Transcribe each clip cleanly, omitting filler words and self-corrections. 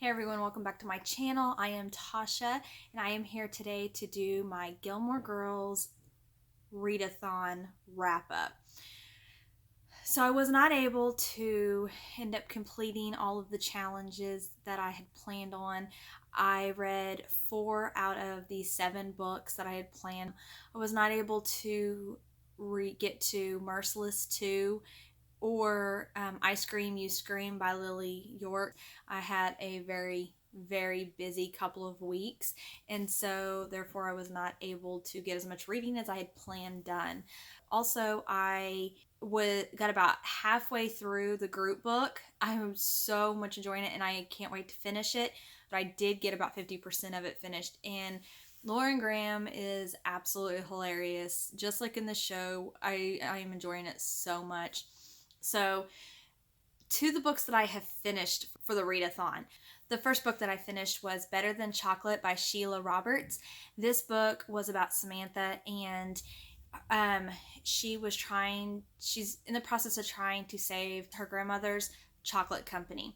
Hey everyone, welcome back to my channel. I am Tasha and I am here today to do my Gilmore Girls Readathon wrap up. So I was not able to end up completing all of the challenges that I had planned on. I read 4 out of the 7 books that I had planned. I was not able to get to Merciless 2 or I Scream, You Scream by Lily York. I had a very busy couple of weeks, and so therefore I was not able to get as much reading as I had planned done. Also, I got about halfway through the group book. I'm so much enjoying it and I can't wait to finish it, but I did get about 50% of it finished, and Lauren Graham is absolutely hilarious. Just like in the show, I am enjoying it so much. So, to the books that I have finished for the readathon. The first book that I finished was Better Than Chocolate by Sheila Roberts. This book was about Samantha, and she's in the process of trying to save her grandmother's chocolate company.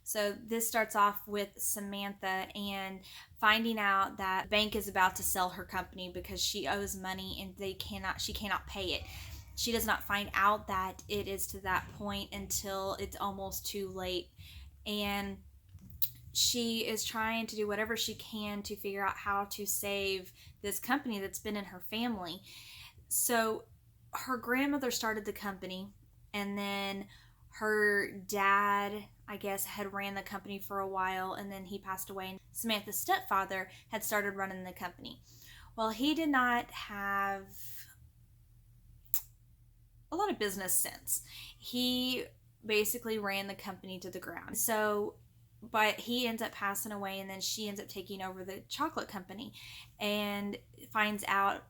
So this starts off with Samantha and finding out that the bank is about to sell her company because she owes money and she cannot pay it. She does not find out that it is to that point until it's almost too late, and she is trying to do whatever she can to figure out how to save this company that's been in her family. So her grandmother started the company, and then her dad, I guess, had ran the company for a while, and then he passed away, and Samantha's stepfather had started running the company. Well, he did not have a lot of business sense. He basically ran the company to the ground. So, but he ends up passing away, and then she ends up taking over the chocolate company and finds out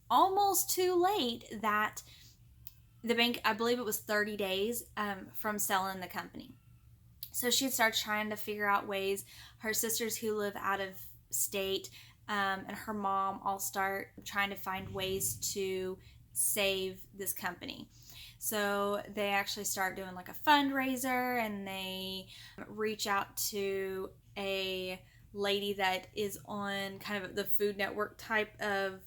almost too late that the bank, I believe it was 30 days from selling the company. So she starts trying to figure out ways. Her sisters who live out of state and her mom all start trying to find ways to save this company. So they actually start doing like a fundraiser, and they reach out to a lady that is on kind of the Food Network type of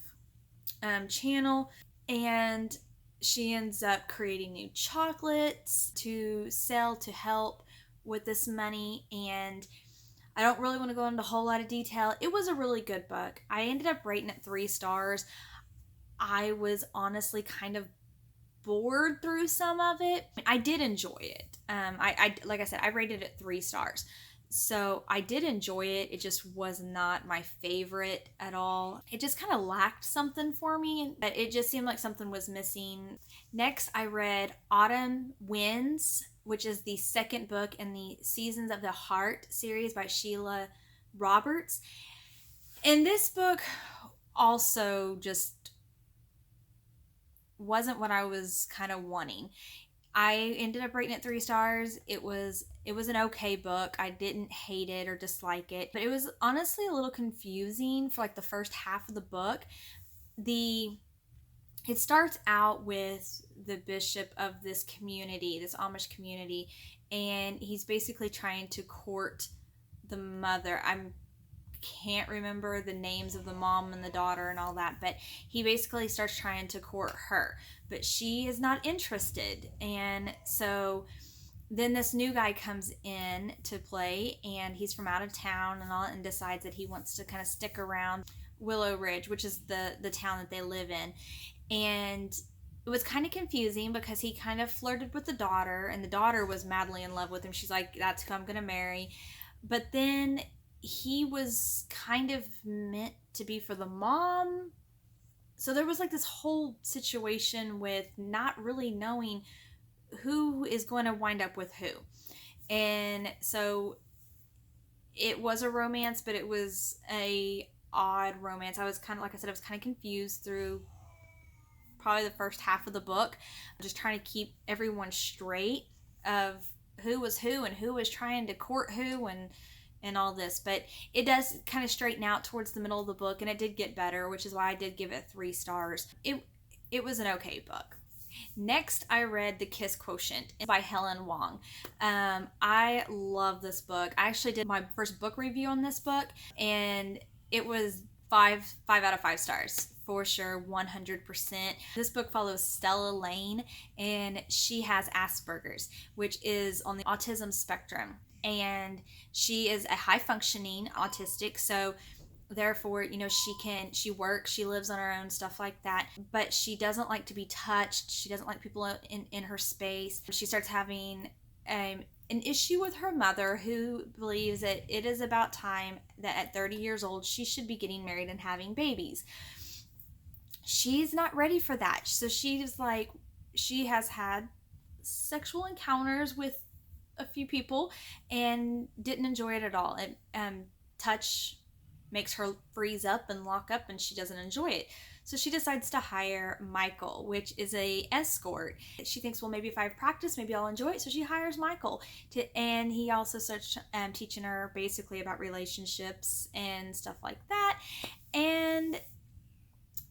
channel, and she ends up creating new chocolates to sell to help with this money. And I don't really want to go into a whole lot of detail. It was a really good book. I ended up rating it 3 stars. I was honestly kind of bored through some of it. I did enjoy it. I like I said, I rated it 3 stars. So I did enjoy it. It just was not my favorite at all. It just kind of lacked something for me. It just seemed like something was missing. Next, I read Autumn Winds, which is the second book in the Seasons of the Heart series by Sheila Roberts. And this book also just wasn't what I was kind of wanting. I ended up rating it 3 stars. It was an okay book. I didn't hate it or dislike it, but it was honestly a little confusing for like the first half of the book. It starts out with the bishop of this community, this Amish community, and he's basically trying to court the mother. I can't remember the names of the mom and the daughter and all that, but he basically starts trying to court her, but she is not interested. And so then this new guy comes in to play, and he's from out of town and all, and decides that he wants to kind of stick around Willow Ridge, which is the town that they live in. And it was kind of confusing because he kind of flirted with the daughter, and the daughter was madly in love with him. She's like, that's who I'm gonna marry. But then he was kind of meant to be for the mom. So there was like this whole situation with not really knowing who is going to wind up with who. And so it was a romance, but it was a odd romance. I was kind of, like I said, I was kind of confused through probably the first half of the book, just trying to keep everyone straight of who was who and who was trying to court who and all this. But it does kind of straighten out towards the middle of the book, and it did get better, which is why I did give it 3 stars. It was an okay book. Next, I read The Kiss Quotient by Helen Wong. I love this book. I actually did my first book review on this book, and it was five out of 5 stars for sure, 100%. This book follows Stella Lane, and she has Asperger's, which is on the autism spectrum, and she is a high functioning autistic. So therefore, she works, she lives on her own, stuff like that, but she doesn't like to be touched. She doesn't like people in her space. She starts having an issue with her mother, who believes that it is about time that at 30 years old she should be getting married and having babies. She's not ready for that, so she has had sexual encounters with a few people and didn't enjoy it at all. Touch makes her freeze up and lock up, and she doesn't enjoy it. So she decides to hire Michael, which is a escort. She thinks, well, maybe if I practice, maybe I'll enjoy it. So she hires Michael and he also starts teaching her basically about relationships and stuff like that. And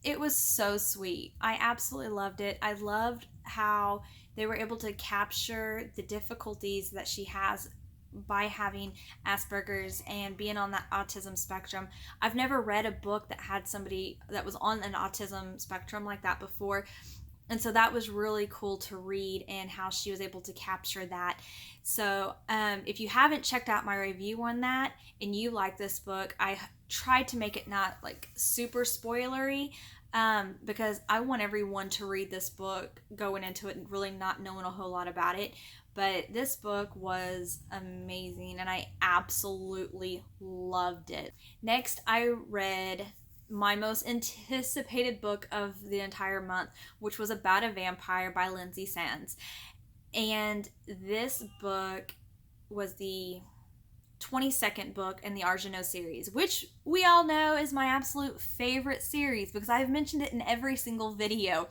it was so sweet. I absolutely loved it. I loved how they were able to capture the difficulties that she has by having Asperger's and being on that autism spectrum. I've never read a book that had somebody that was on an autism spectrum like that before. And so that was really cool to read, and how she was able to capture that. So if you haven't checked out my review on that and you like this book, I tried to make it not like super spoilery, because I want everyone to read this book going into it and really not knowing a whole lot about it. But this book was amazing, and I absolutely loved it. Next, I read my most anticipated book of the entire month, which was About a Vampire by Lindsay Sands. And this book was the 22nd book in the Arjano series, which we all know is my absolute favorite series because I've mentioned it in every single video.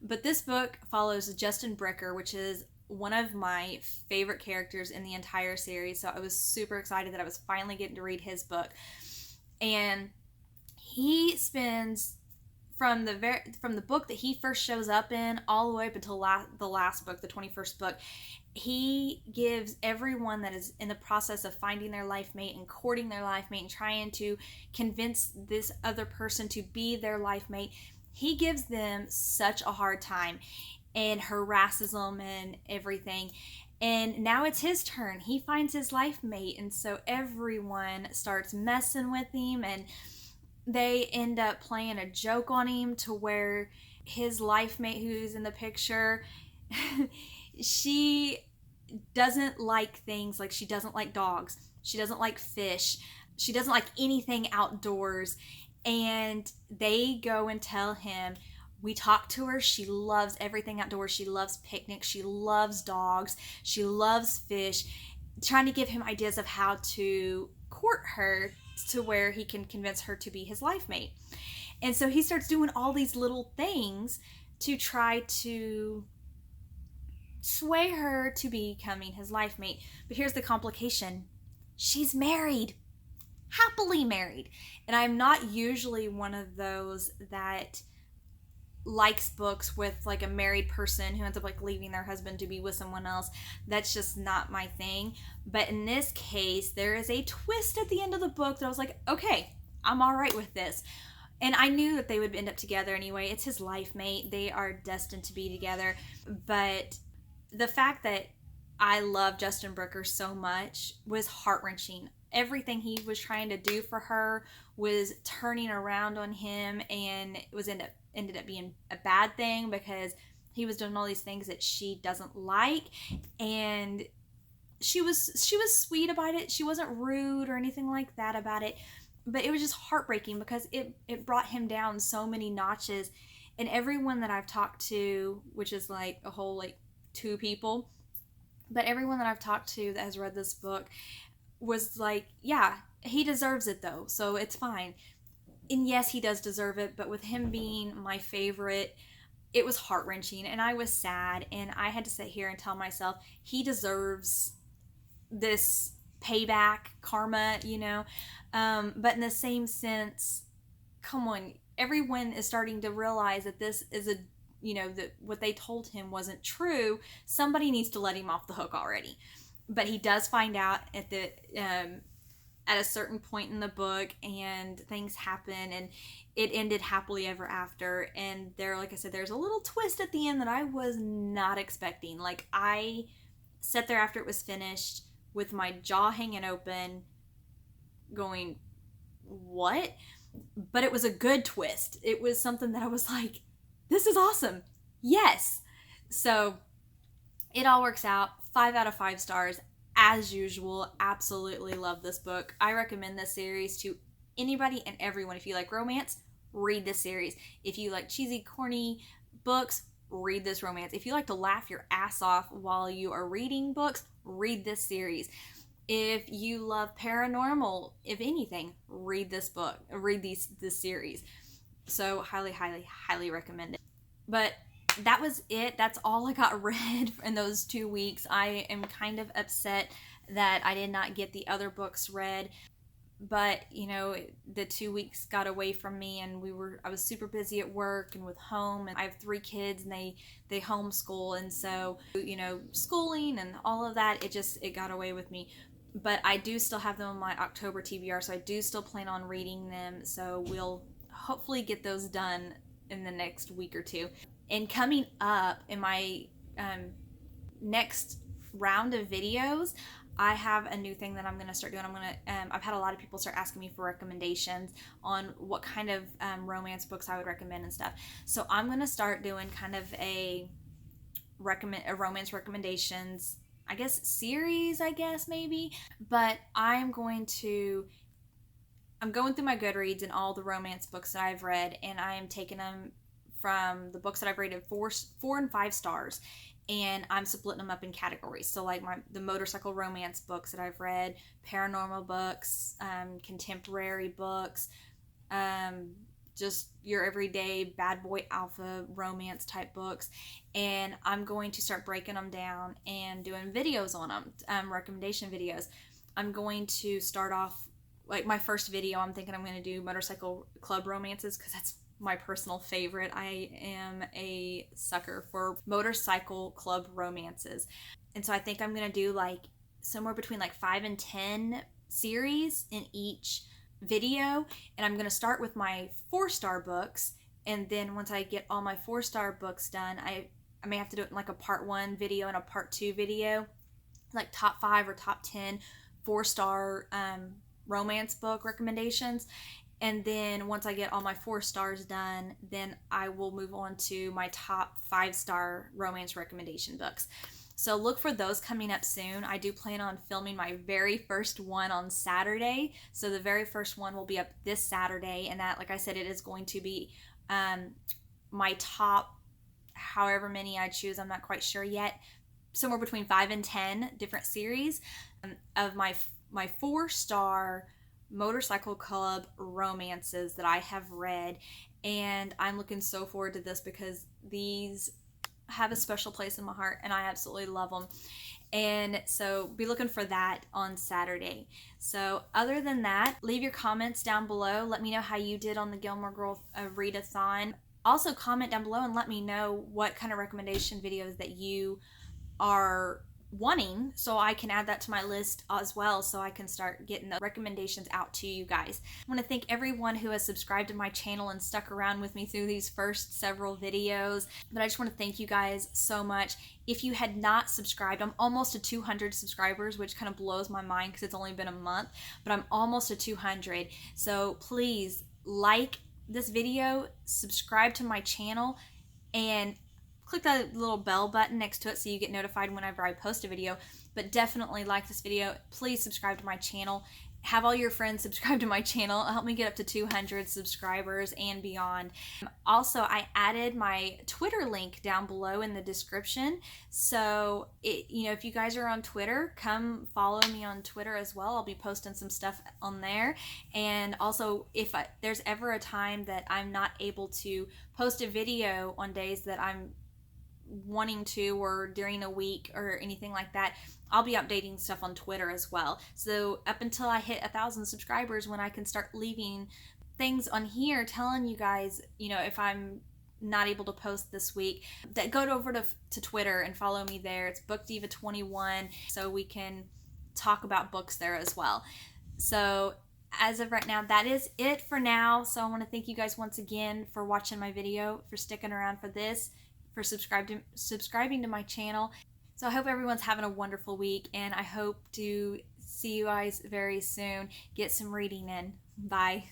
But this book follows Justin Bricker, which is one of my favorite characters in the entire series. So I was super excited that I was finally getting to read his book. And he spends from the book that he first shows up in all the way up until the last book, the 21st book, he gives everyone that is in the process of finding their life mate and courting their life mate and trying to convince this other person to be their life mate, he gives them such a hard time and harasses them and everything. And now it's his turn. He finds his life mate, and so everyone starts messing with him, and they end up playing a joke on him to where his life mate, who's in the picture, she doesn't like things like, she doesn't like dogs, she doesn't like fish, she doesn't like anything outdoors. And they go and tell him, we talked to her, she loves everything outdoors, she loves picnics, she loves dogs, she loves fish, trying to give him ideas of how to court her to where he can convince her to be his life mate. And so he starts doing all these little things to try to sway her to becoming his life mate. But here's the complication. She's married. Happily married. And I'm not usually one of those that likes books with like a married person who ends up like leaving their husband to be with someone else. That's just not my thing. But in this case, there is a twist at the end of the book that I was like, okay, I'm all right with this. And I knew that they would end up together anyway. It's his life mate. They are destined to be together. But the fact that I love Justin Bricker so much was heart-wrenching. Everything he was trying to do for her was turning around on him, and it was ended up being a bad thing because he was doing all these things that she doesn't like. And she was sweet about it. She wasn't rude or anything like that about it. But it was just heartbreaking because it brought him down so many notches. And everyone that I've talked to, which is like a whole like 2 people, but everyone that I've talked to that has read this book was like, yeah, he deserves it though, so it's fine. And yes, he does deserve it, but with him being my favorite, it was heart-wrenching, and I was sad, and I had to sit here and tell myself, he deserves this payback, karma, you know. But in the same sense, come on, everyone is starting to realize that this is a that what they told him wasn't true, somebody needs to let him off the hook already. But he does find out at a certain point in the book, and things happen, and it ended happily ever after. And like I said, there's a little twist at the end that I was not expecting. Like, I sat there after it was finished with my jaw hanging open, going, what? But it was a good twist. It was something that I was like, this is awesome. Yes. So it all works out. 5 out of 5 stars. As usual, absolutely love this book. I recommend this series to anybody and everyone. If you like romance, read this series. If you like cheesy, corny books, read this romance. If you like to laugh your ass off while you are reading books, read this series. If you love paranormal, if anything, read this book. Read this series. So highly, highly, highly recommend it. But that was it. That's all I got read in those 2 weeks. I am kind of upset that I did not get the other books read. But, the 2 weeks got away from me, and I was super busy at work and with home, and I have 3 kids, and they homeschool, and so, schooling and all of that, it got away with me. But I do still have them on my October TBR, so I do still plan on reading them, so we'll hopefully get those done in the next week or 2. And coming up in my next round of videos, I have a new thing that I'm going to start doing. I've had a lot of people start asking me for recommendations on what kind of romance books I would recommend and stuff. So I'm going to start doing kind of a romance recommendations, I guess, series, maybe. But I'm going through my Goodreads and all the romance books that I've read, and I am taking them from the books that I've rated 4 and 5 stars, and I'm splitting them up in categories. So like the motorcycle romance books that I've read, paranormal books, contemporary books, just your everyday bad boy alpha romance type books, and I'm going to start breaking them down and doing videos on them, recommendation videos. I'm going to start off, like, my first video, I'm thinking I'm going to do motorcycle club romances, because that's my personal favorite. I am a sucker for motorcycle club romances. And so I think I'm going to do like somewhere between like 5 and 10 series in each video. And I'm going to start with my 4-star books. And then once I get all my 4-star books done, I may have to do it in like a part 1 video and a part 2 video, like top 5 or top 10 4-star romance book recommendations. And then once I get all my 4 stars done, then I will move on to my top 5-star romance recommendation books. So look for those coming up soon. I do plan on filming my very first one on Saturday. So the very first one will be up this Saturday. And that, like I said, it is going to be my top, however many I choose, I'm not quite sure yet, somewhere between 5 and 10 different series of my 4-star motorcycle club romances that I have read. And I'm looking so forward to this, because these have a special place in my heart and I absolutely love them. And so be looking for that on Saturday. So other than that, leave your comments down below. Let me know how you did on the Gilmore Girl readathon. Also comment down below and let me know what kind of recommendation videos that you are wanting, so I can add that to my list as well, so I can start getting the recommendations out to you guys. I want to thank everyone who has subscribed to my channel and stuck around with me through these first several videos. But I just want to thank you guys so much. If you had not subscribed, I'm almost to 200 subscribers, which kind of blows my mind because it's only been a month, but I'm almost to 200. So please like this video, subscribe to my channel, and click that little bell button next to it so you get notified whenever I post a video. But definitely like this video. Please subscribe to my channel. Have all your friends subscribe to my channel. Help me get up to 200 subscribers and beyond. Also, I added my Twitter link down below in the description. So, if you guys are on Twitter, come follow me on Twitter as well. I'll be posting some stuff on there. And also, if there's ever a time that I'm not able to post a video on days that I'm wanting to, or during a week or anything like that, I'll be updating stuff on Twitter as well. So up until I hit 1,000 subscribers, when I can start leaving things on here telling you guys, if I'm not able to post this week, that go over to Twitter and follow me there. It's Book Diva 21, so we can talk about books there as well. So as of right now, that is it for now. So I want to thank you guys once again for watching my video, for sticking around for this, for subscribing to my channel. So I hope everyone's having a wonderful week, and I hope to see you guys very soon. Get some reading in. Bye.